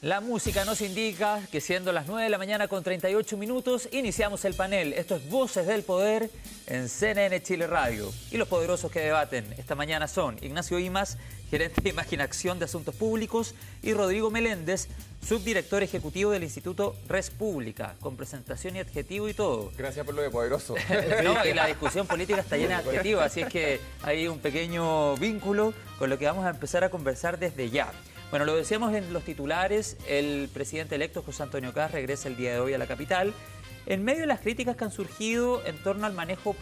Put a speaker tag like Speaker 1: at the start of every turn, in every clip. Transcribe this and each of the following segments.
Speaker 1: La música nos indica que siendo las 9 de la mañana con 38 minutos, iniciamos el panel. Esto es Voces del Poder en CNN Chile Radio. Y los poderosos que debaten esta mañana son Ignacio Imaz, gerente de Imaginación de Asuntos Públicos, y Rodrigo Meléndez, subdirector ejecutivo del Instituto Res Pública, con presentación y adjetivo y todo.
Speaker 2: Gracias por lo de poderoso.
Speaker 1: No, y la discusión política está llena de adjetivos, así es que hay un pequeño vínculo con lo que vamos a empezar a conversar desde ya. Bueno, lo decíamos en los titulares, el presidente electo José Antonio Kast regresa el día de hoy a la capital. En medio de las críticas que han surgido en torno al manejo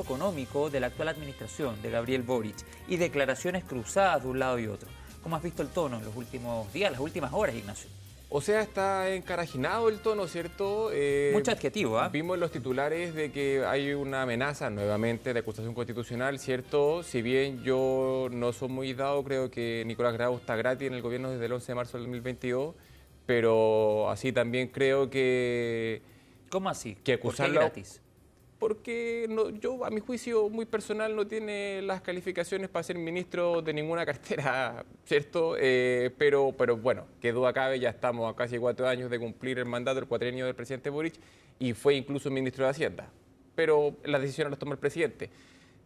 Speaker 1: económico de la actual administración de Gabriel Boric y declaraciones cruzadas de un lado y otro. ¿Cómo has visto el tono en los últimos días, las últimas horas, Ignacio?
Speaker 2: O sea, está encarajinado el tono, ¿cierto?
Speaker 1: Mucho adjetivo, ¿ah?
Speaker 2: Vimos en los titulares de que hay una amenaza nuevamente de acusación constitucional, ¿cierto? Si bien yo no soy muy dado, creo que Nicolás Grau está gratis en el gobierno desde el 11 de marzo del 2022, pero así también creo que...
Speaker 1: ¿Cómo así?
Speaker 2: Que acusarlo...
Speaker 1: ¿Por qué gratis?
Speaker 2: Porque yo, a mi juicio muy personal, no tiene las calificaciones para ser ministro de ninguna cartera, ¿cierto? Pero bueno, qué duda cabe, ya estamos a casi 4 años de cumplir el mandato, el cuatrienio del presidente Boric, y fue incluso ministro de Hacienda. Pero las decisiones las toma el presidente.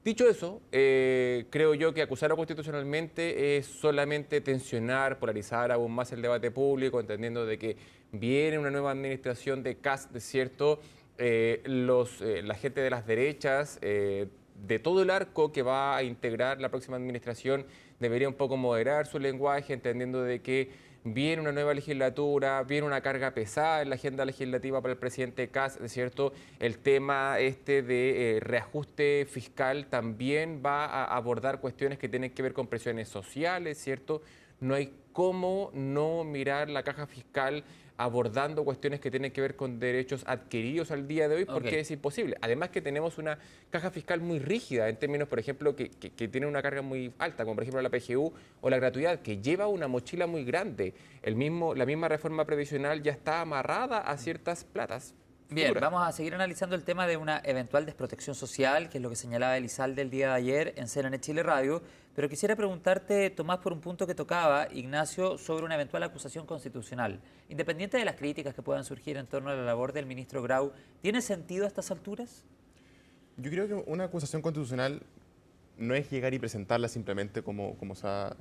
Speaker 2: Dicho eso, creo yo que acusarlo constitucionalmente es solamente tensionar, polarizar aún más el debate público, entendiendo de que viene una nueva administración de Kast, ¿cierto? La gente de las derechas, de todo el arco que va a integrar la próxima administración, debería un poco moderar su lenguaje, entendiendo de que viene una nueva legislatura, viene una carga pesada en la agenda legislativa para el presidente Kast, ¿cierto? El tema de reajuste fiscal también va a abordar cuestiones que tienen que ver con presiones sociales, ¿cierto? No hay cómo no mirar la caja fiscal abordando cuestiones que tienen que ver con derechos adquiridos al día de hoy, porque es imposible. Además que tenemos una caja fiscal muy rígida en términos, por ejemplo, que tiene una carga muy alta, como por ejemplo la PGU o la gratuidad, que lleva una mochila muy grande. La misma reforma previsional ya está amarrada a ciertas platas.
Speaker 1: Bien, vamos a seguir analizando el tema de una eventual desprotección social, que es lo que señalaba Elizalde el día de ayer en CNN Chile Radio, pero quisiera preguntarte, Tomás, por un punto que tocaba Ignacio, sobre una eventual acusación constitucional. Independiente de las críticas que puedan surgir en torno a la labor del ministro Grau, ¿tiene sentido a estas alturas?
Speaker 3: Yo creo que una acusación constitucional no es llegar y presentarla simplemente como se ha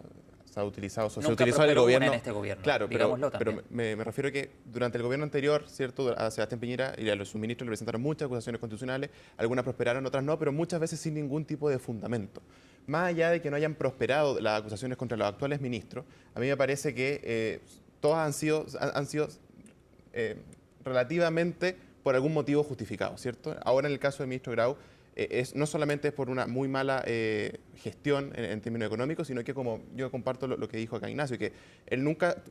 Speaker 3: utilizado, o se utilizó en el gobierno.
Speaker 1: En este gobierno,
Speaker 3: claro, pero me refiero a que durante el gobierno anterior, ¿cierto? A Sebastián Piñera y a los ministros le presentaron muchas acusaciones constitucionales, algunas prosperaron, otras no, pero muchas veces sin ningún tipo de fundamento. Más allá de que no hayan prosperado las acusaciones contra los actuales ministros, a mí me parece que todas han sido relativamente por algún motivo justificados, ¿cierto? Ahora en el caso del ministro Grau, no solamente es por una muy mala gestión en términos económicos, sino que, como yo comparto lo que dijo acá Ignacio, que él nunca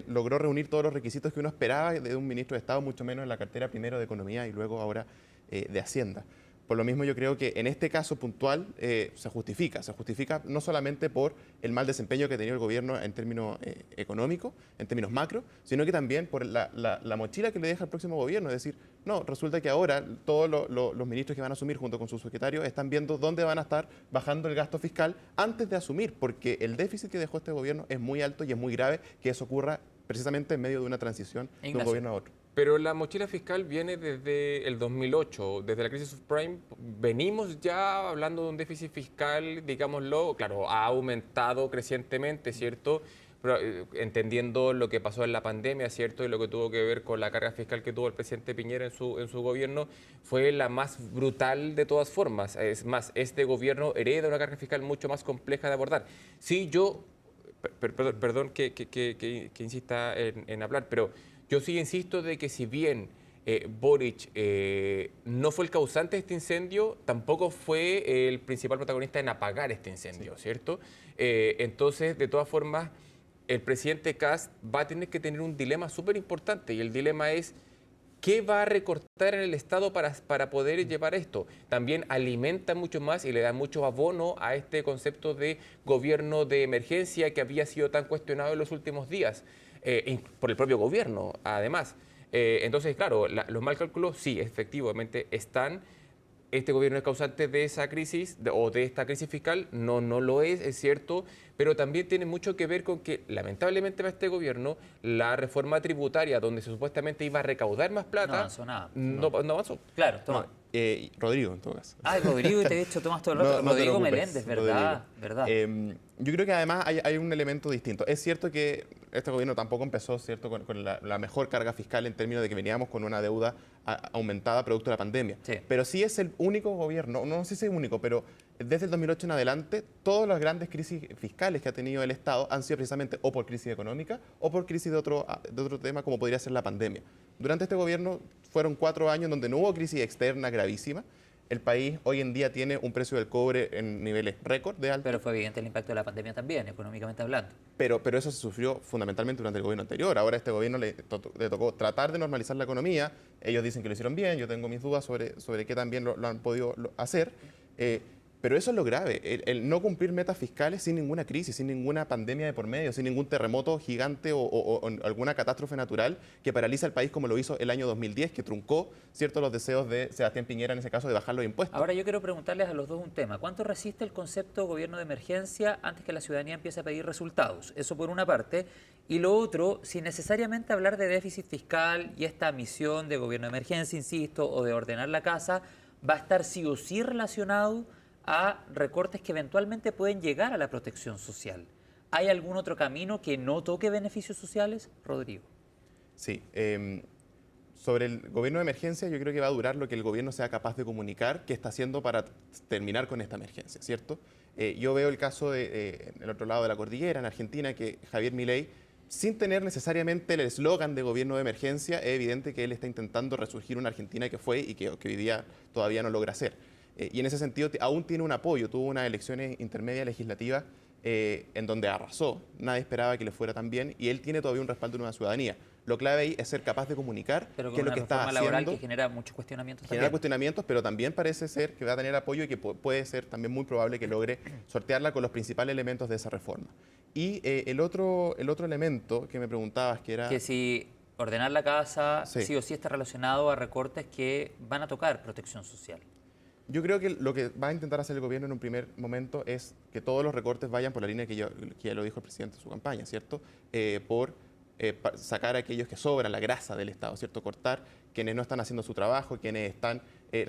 Speaker 3: logró reunir todos los requisitos que uno esperaba de un ministro de Estado, mucho menos en la cartera primero de Economía y luego ahora de Hacienda. Por lo mismo yo creo que en este caso puntual se justifica no solamente por el mal desempeño que ha tenido el gobierno en términos económicos, en términos macro, sino que también por la mochila que le deja el próximo gobierno. Es decir, no, resulta que ahora todos los ministros que van a asumir junto con sus secretarios están viendo dónde van a estar bajando el gasto fiscal antes de asumir, porque el déficit que dejó este gobierno es muy alto y es muy grave que eso ocurra precisamente en medio de una transición de un gobierno a otro.
Speaker 2: Pero la mochila fiscal viene desde el 2008, desde la crisis subprime. Venimos ya hablando de un déficit fiscal, digámoslo, claro, ha aumentado crecientemente, ¿cierto? Pero, entendiendo lo que pasó en la pandemia, ¿cierto? Y lo que tuvo que ver con la carga fiscal que tuvo el presidente Piñera en su gobierno, fue la más brutal de todas formas. Es más, este gobierno hereda una carga fiscal mucho más compleja de abordar. Sí, perdón que insista en hablar, pero yo sí insisto de que si bien Boric no fue el causante de este incendio, tampoco fue el principal protagonista en apagar este incendio, ¿cierto? Entonces, de todas formas, el presidente Kast va a tener que tener un dilema súper importante, y el dilema es ¿qué va a recortar en el Estado para poder llevar esto? También alimenta mucho más y le da mucho abono a este concepto de gobierno de emergencia que había sido tan cuestionado en los últimos días por el propio gobierno, además. Entonces, claro, los mal cálculos sí, efectivamente están. Este gobierno es causante de esa crisis o de esta crisis fiscal, no lo es cierto, pero también tiene mucho que ver con que, lamentablemente para este gobierno, la reforma tributaria, donde se supuestamente iba a recaudar más plata,
Speaker 1: No avanzó nada.
Speaker 2: no avanzó.
Speaker 1: Claro, toma.
Speaker 3: Rodrigo, en todo caso.
Speaker 1: Ah, Rodrigo, y te he dicho, Tomás todo el rato.
Speaker 3: No te
Speaker 1: Rodrigo
Speaker 3: preocupes,
Speaker 1: Meléndez, ¿verdad?
Speaker 3: Rodrigo.
Speaker 1: ¿Verdad?
Speaker 3: Yo creo que además hay un elemento distinto. Es cierto que este gobierno tampoco empezó, ¿cierto?, con la mejor carga fiscal en términos de que veníamos con una deuda aumentada producto de la pandemia.
Speaker 1: Sí.
Speaker 3: Pero sí es el único gobierno, no sé si es el único, pero desde el 2008 en adelante, todas las grandes crisis fiscales que ha tenido el Estado han sido precisamente o por crisis económica o por crisis de otro tema como podría ser la pandemia. Durante este gobierno fueron 4 años donde no hubo crisis externa gravísima. El país hoy en día tiene un precio del cobre en niveles récord de alto.
Speaker 1: Pero fue evidente el impacto de la pandemia también, económicamente hablando.
Speaker 3: Pero eso se sufrió fundamentalmente durante el gobierno anterior. Ahora a este gobierno le tocó tratar de normalizar la economía. Ellos dicen que lo hicieron bien, yo tengo mis dudas sobre qué también lo han podido hacer. Pero eso es lo grave, el no cumplir metas fiscales sin ninguna crisis, sin ninguna pandemia de por medio, sin ningún terremoto gigante o alguna catástrofe natural que paraliza el país como lo hizo el año 2010, que truncó, ¿cierto?, los deseos de Sebastián Piñera en ese caso de bajar los impuestos.
Speaker 1: Ahora yo quiero preguntarles a los dos un tema. ¿Cuánto resiste el concepto gobierno de emergencia antes que la ciudadanía empiece a pedir resultados? Eso por una parte. Y lo otro, sin necesariamente hablar de déficit fiscal y esta misión de gobierno de emergencia, insisto, o de ordenar la casa, va a estar sí o sí relacionado a recortes que eventualmente pueden llegar a la protección social. ¿Hay algún otro camino que no toque beneficios sociales, Rodrigo?
Speaker 3: Sí. Sobre el gobierno de emergencia, yo creo que va a durar lo que el gobierno sea capaz de comunicar qué está haciendo para terminar con esta emergencia, ¿cierto? Yo veo el caso en el otro lado de la cordillera, en Argentina, que Javier Milei, sin tener necesariamente el eslogan de gobierno de emergencia, es evidente que él está intentando resurgir una Argentina que fue y que hoy día todavía no logra hacer. Y en ese sentido aún tiene un apoyo, tuvo unas elecciones intermedias legislativas en donde arrasó, nadie esperaba que le fuera tan bien y él tiene todavía un respaldo de una ciudadanía. Lo clave ahí es ser capaz de comunicar qué es lo que está haciendo.
Speaker 1: Laboral que genera muchos cuestionamientos.
Speaker 3: Genera cuestionamientos, pero también parece ser que va a tener apoyo y que puede ser también muy probable que logre sortearla con los principales elementos de esa reforma. Y el otro elemento que me preguntabas, que era...
Speaker 1: Que si ordenar la casa sí o sí está relacionado a recortes que van a tocar protección social.
Speaker 3: Yo creo que lo que va a intentar hacer el gobierno en un primer momento es que todos los recortes vayan por la línea que ya lo dijo el presidente en su campaña, ¿cierto? Por sacar a aquellos que sobran la grasa del Estado, ¿cierto? Cortar quienes no están haciendo su trabajo, quienes están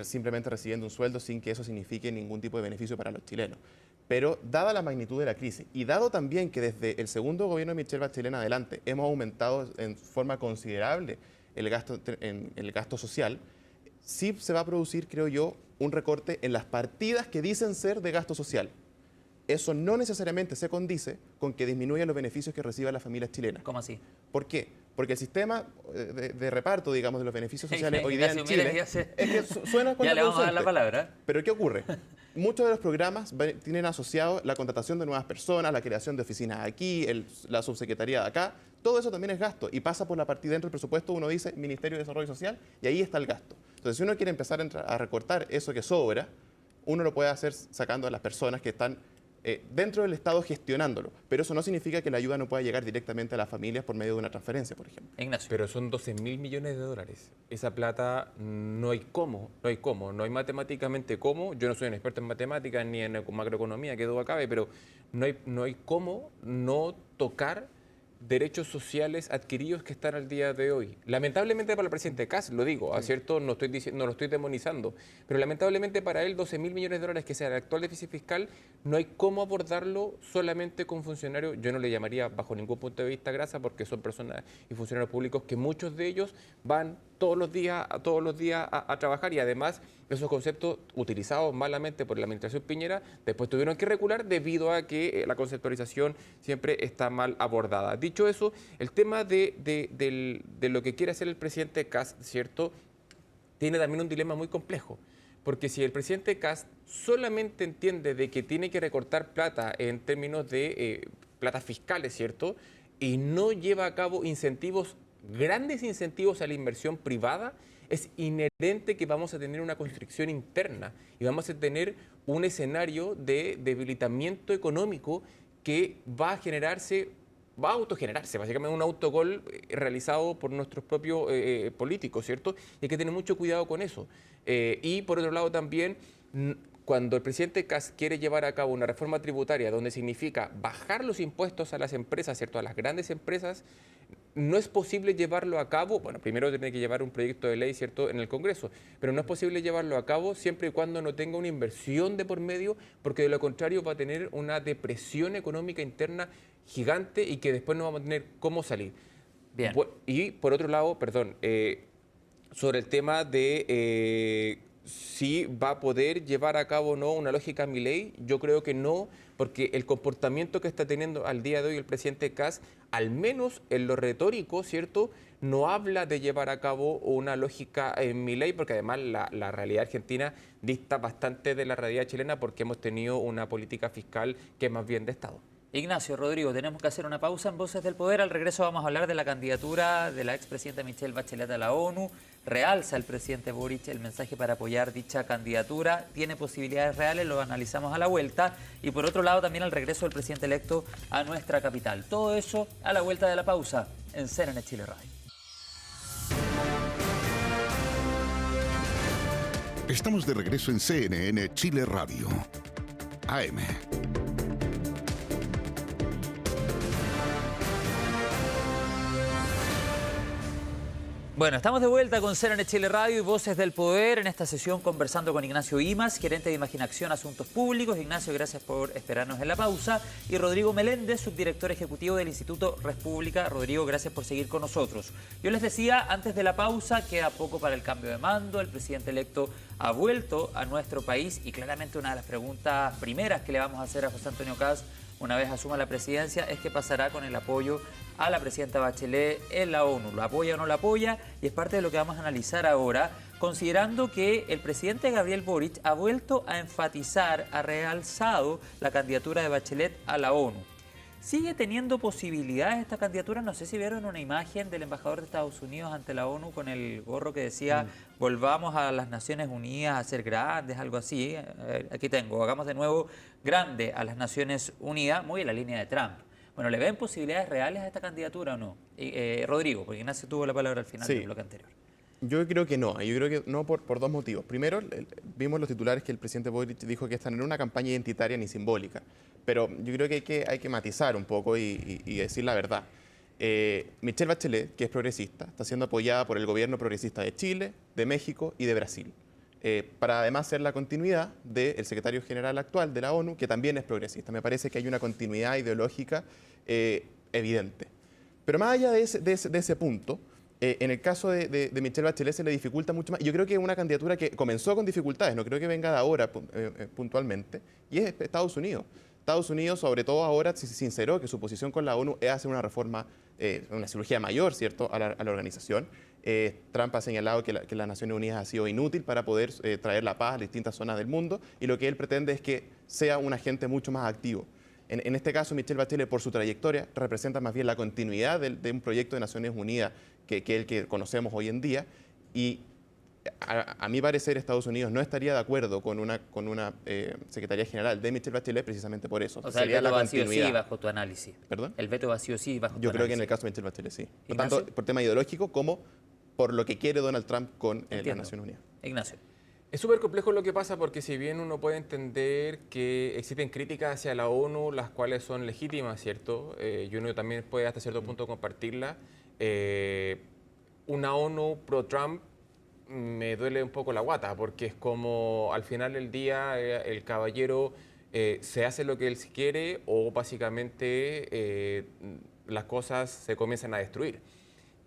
Speaker 3: simplemente recibiendo un sueldo sin que eso signifique ningún tipo de beneficio para los chilenos. Pero dada la magnitud de la crisis y dado también que desde el segundo gobierno de Michelle Bachelet en adelante hemos aumentado en forma considerable el gasto social, sí se va a producir, creo yo, un recorte en las partidas que dicen ser de gasto social. Eso no necesariamente se condice con que disminuyan los beneficios que reciban las familias chilenas.
Speaker 1: ¿Cómo así?
Speaker 3: ¿Por qué? Porque el sistema de reparto, digamos, de los beneficios sociales hoy día en Chile es que suena
Speaker 1: ya le vamos a dar la palabra.
Speaker 3: Pero ¿qué ocurre? Muchos de los programas tienen asociado la contratación de nuevas personas, la creación de oficinas aquí, la subsecretaría de acá. Todo eso también es gasto y pasa por la partida dentro del presupuesto, uno dice Ministerio de Desarrollo Social y ahí está el gasto. Entonces, si uno quiere empezar a recortar eso que sobra, uno lo puede hacer sacando a las personas que están dentro del Estado gestionándolo. Pero eso no significa que la ayuda no pueda llegar directamente a las familias por medio de una transferencia, por ejemplo.
Speaker 1: Ignacio.
Speaker 2: Pero son 12.000 millones de dólares. Esa plata no hay no hay matemáticamente cómo. Yo no soy un experto en matemáticas ni en macroeconomía, que duda cabe, pero no hay cómo no tocar derechos sociales adquiridos que están al día de hoy. Lamentablemente para el presidente Kast, lo digo, ¿cierto? No lo estoy demonizando, pero lamentablemente para él 12.000 millones de dólares que sea el actual déficit fiscal, no hay cómo abordarlo solamente con funcionarios. Yo no le llamaría bajo ningún punto de vista grasa porque son personas y funcionarios públicos que muchos de ellos van todos los días a trabajar y además esos conceptos utilizados malamente por la administración Piñera después tuvieron que recular debido a que la conceptualización siempre está mal abordada. Dicho eso, el tema de lo que quiere hacer el presidente Kast, ¿cierto?, tiene también un dilema muy complejo. Porque si el presidente Kast solamente entiende de que tiene que recortar plata en términos de plata fiscales, ¿cierto?, y no lleva a cabo grandes incentivos a la inversión privada, es inherente que vamos a tener una constricción interna y vamos a tener un escenario de debilitamiento económico que va a autogenerarse, básicamente un autogol realizado por nuestros propios políticos, ¿cierto? Y hay que tener mucho cuidado con eso. Y por otro lado también, cuando el presidente Kast quiere llevar a cabo una reforma tributaria donde significa bajar los impuestos a las empresas, ¿cierto?, a las grandes empresas, no es posible llevarlo a cabo. Bueno, primero tiene que llevar un proyecto de ley, ¿cierto?, en el Congreso, pero no es posible llevarlo a cabo siempre y cuando no tenga una inversión de por medio, porque de lo contrario va a tener una depresión económica interna gigante y que después no vamos a tener cómo salir.
Speaker 1: Bien.
Speaker 2: Y por otro lado, perdón, sobre el tema de si va a poder llevar a cabo o no una lógica Milei, yo creo que no, porque el comportamiento que está teniendo al día de hoy el presidente Kast, al menos en lo retórico, ¿cierto?, no habla de llevar a cabo una lógica Milei, porque además la realidad argentina dista bastante de la realidad chilena porque hemos tenido una política fiscal que es más bien de Estado.
Speaker 1: Ignacio, Rodrigo, tenemos que hacer una pausa en Voces del Poder. Al regreso vamos a hablar de la candidatura de la expresidenta Michelle Bachelet a la ONU. Realza el presidente Boric el mensaje para apoyar dicha candidatura. ¿Tiene posibilidades reales? Lo analizamos a la vuelta. Y por otro lado, también el regreso del presidente electo a nuestra capital. Todo eso a la vuelta de la pausa en CNN Chile Radio.
Speaker 4: Estamos de regreso en CNN Chile Radio. AM.
Speaker 1: Bueno, estamos de vuelta con CNN Chile Radio y Voces del Poder, en esta sesión conversando con Ignacio Imas, gerente de Imaginación Asuntos Públicos. Ignacio, gracias por esperarnos en la pausa. Y Rodrigo Meléndez, subdirector ejecutivo del Instituto República. Rodrigo, gracias por seguir con nosotros. Yo les decía antes de la pausa, queda poco para el cambio de mando. El presidente electo ha vuelto a nuestro país y claramente una de las preguntas primeras que le vamos a hacer a José Antonio Kast una vez asuma la presidencia es qué pasará con el apoyo a la presidenta Bachelet en la ONU. ¿Lo apoya o no lo apoya? Y es parte de lo que vamos a analizar ahora, considerando que el presidente Gabriel Boric ha vuelto a enfatizar, ha realzado la candidatura de Bachelet a la ONU. ¿Sigue teniendo posibilidades esta candidatura? No sé si vieron una imagen del embajador de Estados Unidos ante la ONU con el gorro que decía volvamos a las Naciones Unidas a ser grandes, algo así. Aquí tengo, hagamos de nuevo grande a las Naciones Unidas, muy en la línea de Trump. Bueno, ¿le ven posibilidades reales a esta candidatura o no? Rodrigo, porque Ignacio tuvo la palabra al final del bloque anterior.
Speaker 3: Yo creo que no. Yo creo que no por dos motivos. Primero, vimos los titulares que el presidente Boric dijo que esta no era una campaña identitaria ni simbólica. Pero yo creo que hay que matizar un poco y decir la verdad. Michelle Bachelet, que es progresista, está siendo apoyada por el gobierno progresista de Chile, de México y de Brasil. Para además ser la continuidad del secretario general actual de la ONU, que también es progresista. Me parece que hay una continuidad ideológica evidente. Pero más allá de ese punto, en el caso de Michelle Bachelet se le dificulta mucho más. Yo creo que es una candidatura que comenzó con dificultades, no creo que venga de ahora puntualmente, y es Estados Unidos. Estados Unidos, sobre todo ahora, se sinceró que su posición con la ONU es hacer una reforma, una cirugía mayor, ¿cierto?, a la organización. Trump ha señalado que las Naciones Unidas ha sido inútil para poder traer la paz a distintas zonas del mundo, y lo que él pretende es que sea un agente mucho más activo. En este caso, Michelle Bachelet, por su trayectoria, representa más bien la continuidad de un proyecto de Naciones Unidas que el que conocemos hoy en día, y a mi parecer Estados Unidos no estaría de acuerdo con una Secretaría General de Michelle Bachelet precisamente por eso.
Speaker 1: O sea, sería el veto vacío sí bajo tu análisis.
Speaker 3: ¿Perdón?
Speaker 1: El veto vacío sí bajo tu análisis.
Speaker 3: Yo creo que en el caso de Michelle Bachelet sí. Por tanto, por tema ideológico como por lo que quiere Donald Trump con las Naciones Unidas.
Speaker 1: Ignacio.
Speaker 2: Es súper complejo lo que pasa porque si bien uno puede entender que existen críticas hacia la ONU, las cuales son legítimas, ¿cierto? Y uno también puede hasta cierto punto compartirla. Una ONU pro-Trump me duele un poco la guata porque es como al final del día el caballero se hace lo que él quiere o básicamente las cosas se comienzan a destruir.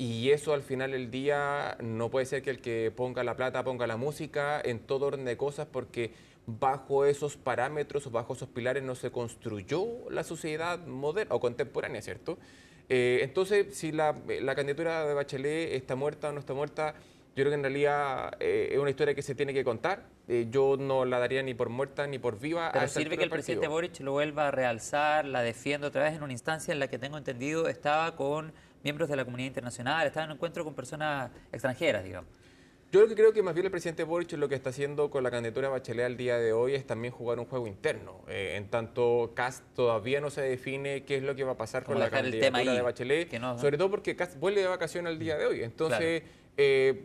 Speaker 2: Y eso al final del día no puede ser que el que ponga la plata ponga la música en todo orden de cosas, porque bajo esos parámetros o bajo esos pilares no se construyó la sociedad moderna o contemporánea, ¿cierto? Entonces, si la candidatura de Bachelet está muerta o no está muerta, yo creo que en realidad es una historia que se tiene que contar. Yo no la daría ni por muerta ni por viva.
Speaker 1: Pero sirve que el presidente Boric lo vuelva a realzar, la defienda otra vez en una instancia en la que tengo entendido estaba con miembros de la comunidad internacional, estaba en un encuentro con personas extranjeras, digamos.
Speaker 2: Yo lo que creo que más bien el presidente Boric lo que está haciendo con la candidatura de Bachelet al día de hoy es también jugar un juego interno. En tanto, Kast todavía no se define qué es lo que va a pasar con la candidatura de Bachelet, sobre todo porque Kast vuelve de vacaciones al día de hoy. Entonces, claro.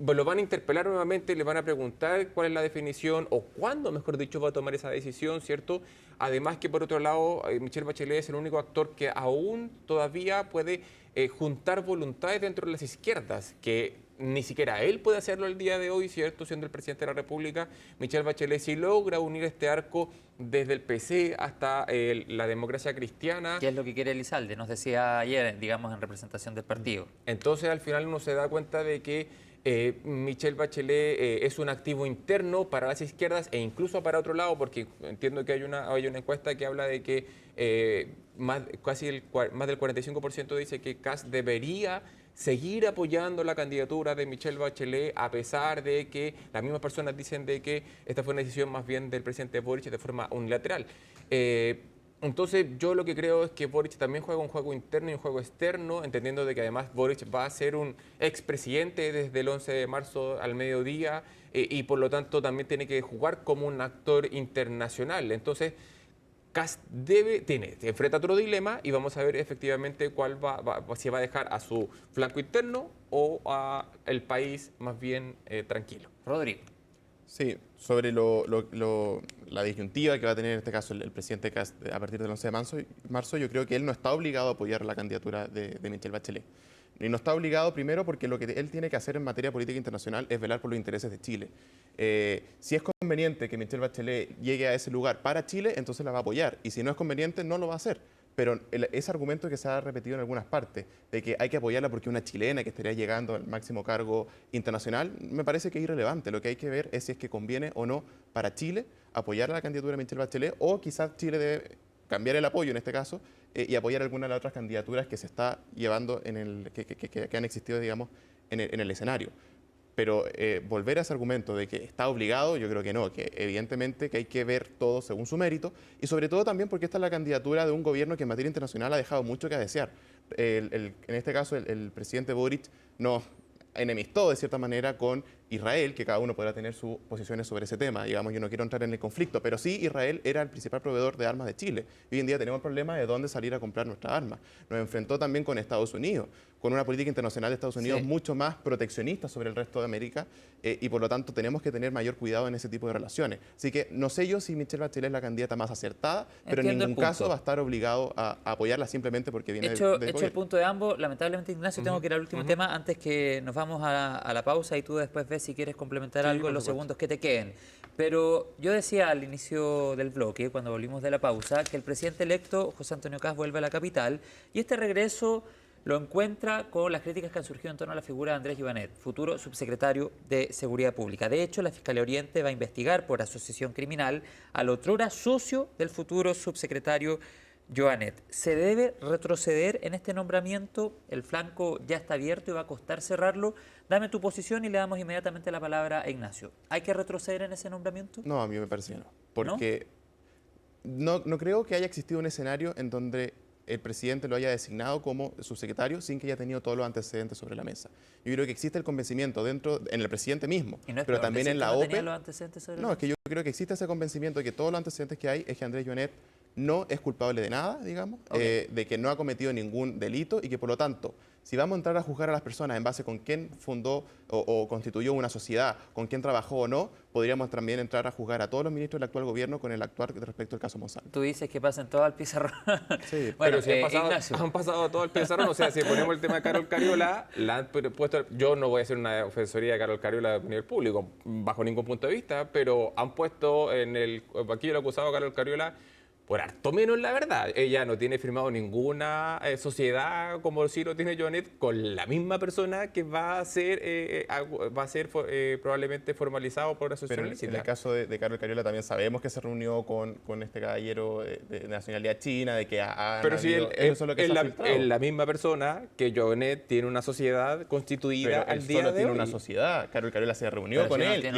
Speaker 2: lo van a interpelar nuevamente, le van a preguntar cuál es la definición o cuándo, mejor dicho, va a tomar esa decisión, ¿cierto? Además que, por otro lado, Michelle Bachelet es el único actor que aún todavía puede juntar voluntades dentro de las izquierdas, que ni siquiera él puede hacerlo el día de hoy, ¿cierto? Siendo el presidente de la República, Michelle Bachelet sí logra unir este arco desde el PC hasta la democracia cristiana.
Speaker 1: ¿Qué es lo que quiere Elizalde? Nos decía ayer, digamos, en representación del partido.
Speaker 2: Entonces, al final uno se da cuenta de que Michelle Bachelet es un activo interno para las izquierdas e incluso para otro lado, porque entiendo que hay una encuesta que habla de que más del 45% dice que Kast debería seguir apoyando la candidatura de Michelle Bachelet, a pesar de que las mismas personas dicen de que esta fue una decisión más bien del presidente Boric de forma unilateral. Entonces, yo lo que creo es que Boric también juega un juego interno y un juego externo, entendiendo de que además Boric va a ser un expresidente desde el 11 de marzo al mediodía y por lo tanto también tiene que jugar como un actor internacional. Entonces, Kast se enfrenta a otro dilema y vamos a ver efectivamente si va a dejar a su flanco interno o a el país más bien tranquilo.
Speaker 1: Rodrigo.
Speaker 3: Sí, sobre la disyuntiva que va a tener en este caso el presidente Kast a partir del 11 de marzo, yo creo que él no está obligado a apoyar la candidatura de Michelle Bachelet. Y no está obligado primero porque lo que él tiene que hacer en materia política internacional es velar por los intereses de Chile. Si es conveniente que Michelle Bachelet llegue a ese lugar para Chile, entonces la va a apoyar. Y si no es conveniente, no lo va a hacer. Pero ese argumento que se ha repetido en algunas partes, de que hay que apoyarla porque es una chilena que estaría llegando al máximo cargo internacional, me parece que es irrelevante. Lo que hay que ver es si es que conviene o no para Chile apoyar a la candidatura de Michelle Bachelet, o quizás Chile debe cambiar el apoyo en este caso y apoyar alguna de las otras candidaturas que se está llevando, que han existido, digamos, en el escenario. Pero volver a ese argumento de que está obligado, yo creo que no, que evidentemente que hay que ver todo según su mérito, y sobre todo también porque esta es la candidatura de un gobierno que en materia internacional ha dejado mucho que desear. En este caso, el presidente Boric nos enemistó de cierta manera con Israel, que cada uno podrá tener sus posiciones sobre ese tema. Digamos, yo no quiero entrar en el conflicto, pero sí Israel era el principal proveedor de armas de Chile. Hoy en día tenemos el problema de dónde salir a comprar nuestras armas. Nos enfrentó también con Estados Unidos, con una política internacional de Estados Unidos mucho más proteccionista sobre el resto de América, y por lo tanto tenemos que tener mayor cuidado en ese tipo de relaciones. Así que no sé yo si Michelle Bachelet es la candidata más acertada, pero en ningún caso va a estar obligado a apoyarla simplemente porque viene
Speaker 1: hecho el punto de ambos. Lamentablemente, Ignacio, tengo que ir al último tema antes que nos vamos a la pausa y tú después ves si quieres complementar algo en los segundos que te queden. Pero yo decía al inicio del bloque, cuando volvimos de la pausa, que el presidente electo, José Antonio Kast, vuelve a la capital y este regreso lo encuentra con las críticas que han surgido en torno a la figura de Andrés Joanet, futuro subsecretario de Seguridad Pública. De hecho, la Fiscalía Oriente va a investigar por asociación criminal al otrora socio del futuro subsecretario Joanet. ¿Se debe retroceder en este nombramiento? El flanco ya está abierto y va a costar cerrarlo. Dame tu posición y le damos inmediatamente la palabra a Ignacio. ¿Hay que retroceder en ese nombramiento?
Speaker 3: No, a mí me parece que no. Porque no creo que haya existido un escenario en donde el presidente lo haya designado como subsecretario sin que haya tenido todos los antecedentes sobre la mesa. Yo creo que existe el convencimiento en el presidente mismo, pero también en la OPE. No, es que yo creo que existe ese convencimiento de que todos los antecedentes que hay es que Andrés Joanet no es culpable de nada, digamos, de que no ha cometido ningún delito y que por lo tanto, si vamos a entrar a juzgar a las personas en base con quién fundó o constituyó una sociedad, con quién trabajó o no, podríamos también entrar a juzgar a todos los ministros del actual gobierno con el actuar respecto al caso Monsanto.
Speaker 1: Tú dices que pasen todo al pizarrón.
Speaker 3: Sí,
Speaker 2: bueno, pero si han pasado todo al pizarrón, o sea, si ponemos el tema de Carol Cariola, la han puesto, yo no voy a hacer una ofensoría de Carol Cariola a nivel público, bajo ningún punto de vista, pero han puesto en el banquillo del acusado a Carol Cariola por harto menos, la verdad. Ella no tiene firmado ninguna sociedad como sí lo tiene Joanet con la misma persona que va a ser probablemente formalizado por asociación ilícita.
Speaker 3: En el caso de Carol Cariola también sabemos que se reunió con este caballero de nacionalidad china, de que
Speaker 2: pero si es la misma persona que Joanet tiene una sociedad constituida al día de hoy.
Speaker 3: Solo tiene una sociedad. Carol Cariola se reunió con él.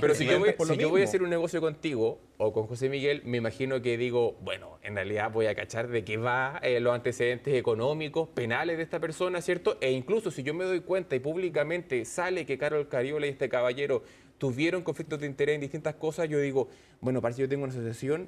Speaker 2: Pero si yo voy a hacer un negocio contigo o con José Miguel, me imagino que digo, bueno, en realidad voy a cachar de qué va los antecedentes económicos, penales de esta persona, ¿cierto? E incluso si yo me doy cuenta y públicamente sale que Carol Cariola y este caballero tuvieron conflictos de interés en distintas cosas, yo digo, bueno, parece que yo tengo una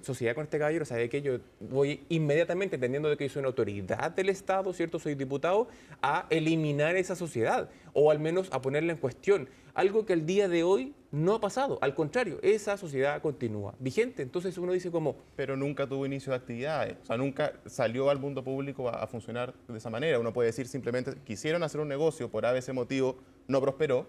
Speaker 2: sociedad con este caballero, sabe que yo voy inmediatamente, entendiendo de que yo soy una autoridad del Estado, ¿cierto? Soy diputado, a eliminar esa sociedad, o al menos a ponerla en cuestión. Algo que el día de hoy no ha pasado, al contrario, esa sociedad continúa vigente. Entonces uno dice como...
Speaker 3: Pero nunca tuvo inicio de actividades, o sea, nunca salió al mundo público a funcionar de esa manera. Uno puede decir simplemente, quisieron hacer un negocio, por ABC motivo no prosperó,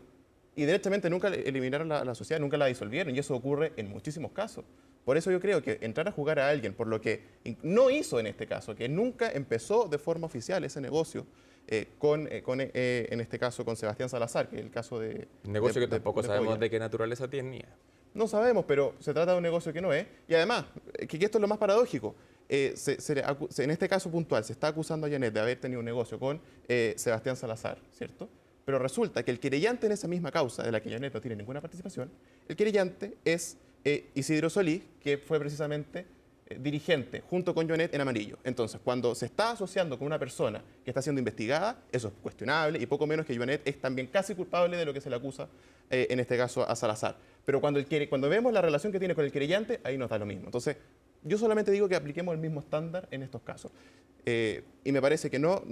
Speaker 3: y directamente nunca eliminaron la sociedad, nunca la disolvieron, y eso ocurre en muchísimos casos. Por eso yo creo que entrar a jugar a alguien por lo que no hizo en este caso, que nunca empezó de forma oficial ese negocio, en este caso con Sebastián Salazar, que es el caso de...
Speaker 2: Negocio que tampoco sabemos
Speaker 3: Polla.
Speaker 2: de qué naturaleza tenía.
Speaker 3: No sabemos, pero se trata de un negocio que no es. Y además, que esto es lo más paradójico, en este caso puntual se está acusando a Janet de haber tenido un negocio con Sebastián Salazar, ¿cierto? Pero resulta que el querellante en esa misma causa, de la que Janet no tiene ninguna participación, el querellante es Isidro Solís, que fue precisamente dirigente junto con Janet en amarillo. Entonces, cuando se está asociando con una persona que está siendo investigada, eso es cuestionable y poco menos que Janet es también casi culpable de lo que se le acusa, en este caso a Salazar. Pero cuando vemos la relación que tiene con el querellante, ahí nos da lo mismo. Entonces, yo solamente digo que apliquemos el mismo estándar en estos casos. Y me parece que no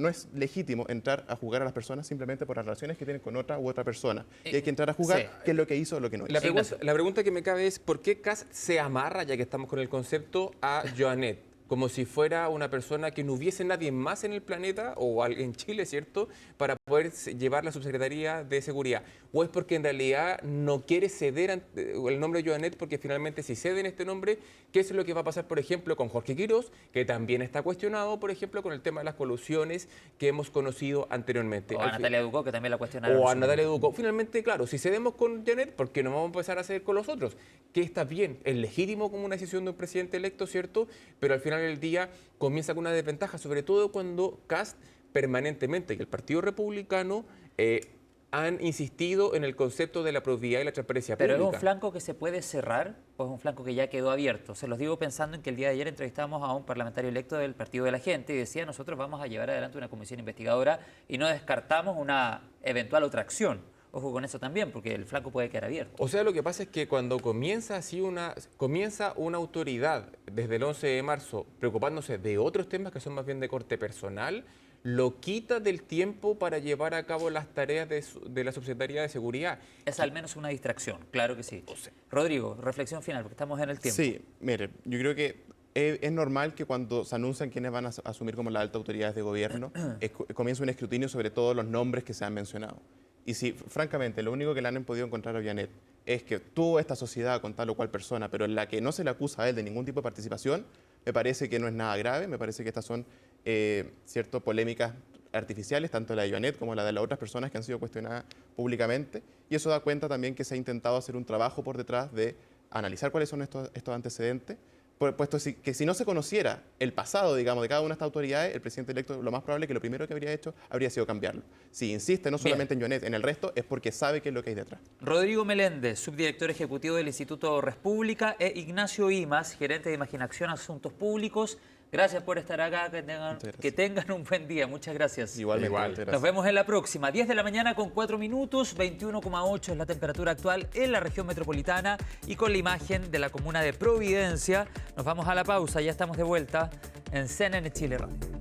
Speaker 3: es legítimo entrar a jugar a las personas simplemente por las relaciones que tienen con otra u otra persona. Y hay que entrar a jugar
Speaker 1: sí.
Speaker 3: qué es lo que hizo o lo que no hizo.
Speaker 2: La pregunta que me cabe es, ¿por qué Kast se amarra, ya que estamos con el concepto, a Joanet? Como si fuera una persona que no hubiese nadie más en el planeta o en Chile, ¿cierto?, para poder llevar la subsecretaría de Seguridad. ¿O es porque en realidad no quiere ceder el nombre de Joanet? Porque finalmente si ceden este nombre, ¿qué es lo que va a pasar, por ejemplo, con Jorge Quirós, que también está cuestionado, por ejemplo, con el tema de las colusiones que hemos conocido anteriormente?
Speaker 1: O a Natalia Ducó, que también la cuestionaron.
Speaker 2: O a Natalia Ducó. Finalmente, claro, si cedemos con Janet, ¿por qué no vamos a empezar a ceder con los otros? Que está bien, es legítimo como una decisión de un presidente electo, ¿cierto? Pero al final del día comienza con una desventaja, sobre todo cuando Kast permanentemente, y el Partido Republicano han insistido en el concepto de la probidad y la transparencia
Speaker 1: Pero
Speaker 2: pública.
Speaker 1: ¿es un flanco que se puede cerrar o es un flanco que ya quedó abierto? Se los digo pensando en que el día de ayer entrevistamos a un parlamentario electo del Partido de la Gente y decía, nosotros vamos a llevar adelante una comisión investigadora y no descartamos una eventual otra acción. Ojo con eso también, porque el flanco puede quedar abierto.
Speaker 2: O sea, lo que pasa es que cuando comienza una autoridad desde el 11 de marzo preocupándose de otros temas que son más bien de corte personal, lo quita del tiempo para llevar a cabo las tareas de la Subsecretaría de Seguridad.
Speaker 1: Es al menos una distracción, claro que sí. Rodrigo, reflexión final, porque estamos en el tiempo.
Speaker 3: Sí, mire, yo creo que es normal que cuando se anuncian quiénes van a asumir como las altas autoridades de gobierno, comienza un escrutinio sobre todos los nombres que se han mencionado. Y si, francamente, lo único que le han podido encontrar a Janet es que tuvo esta sociedad con tal o cual persona, pero en la que no se le acusa a él de ningún tipo de participación, me parece que no es nada grave, me parece que estas son polémicas artificiales, tanto la de Janet como la de las otras personas que han sido cuestionadas públicamente, y eso da cuenta también que se ha intentado hacer un trabajo por detrás de analizar cuáles son estos antecedentes, puesto que si no se conociera el pasado, digamos, de cada una de estas autoridades, el presidente electo lo más probable es que lo primero que habría hecho habría sido cambiarlo. Si insiste no solamente en Janet, en el resto, es porque sabe qué es lo que hay detrás.
Speaker 1: Rodrigo Meléndez, subdirector ejecutivo del Instituto República, e Ignacio Imas, gerente de Imaginación Asuntos Públicos. Gracias por estar acá, que tengan un buen día. Muchas gracias.
Speaker 3: Igualmente.
Speaker 2: Igual.
Speaker 3: Muchas gracias.
Speaker 1: Nos vemos en la próxima. 10 de la mañana con 4 minutos, 21,8 es la temperatura actual en la región metropolitana y con la imagen de la comuna de Providencia. Nos vamos a la pausa, ya estamos de vuelta en CNN Chile Radio.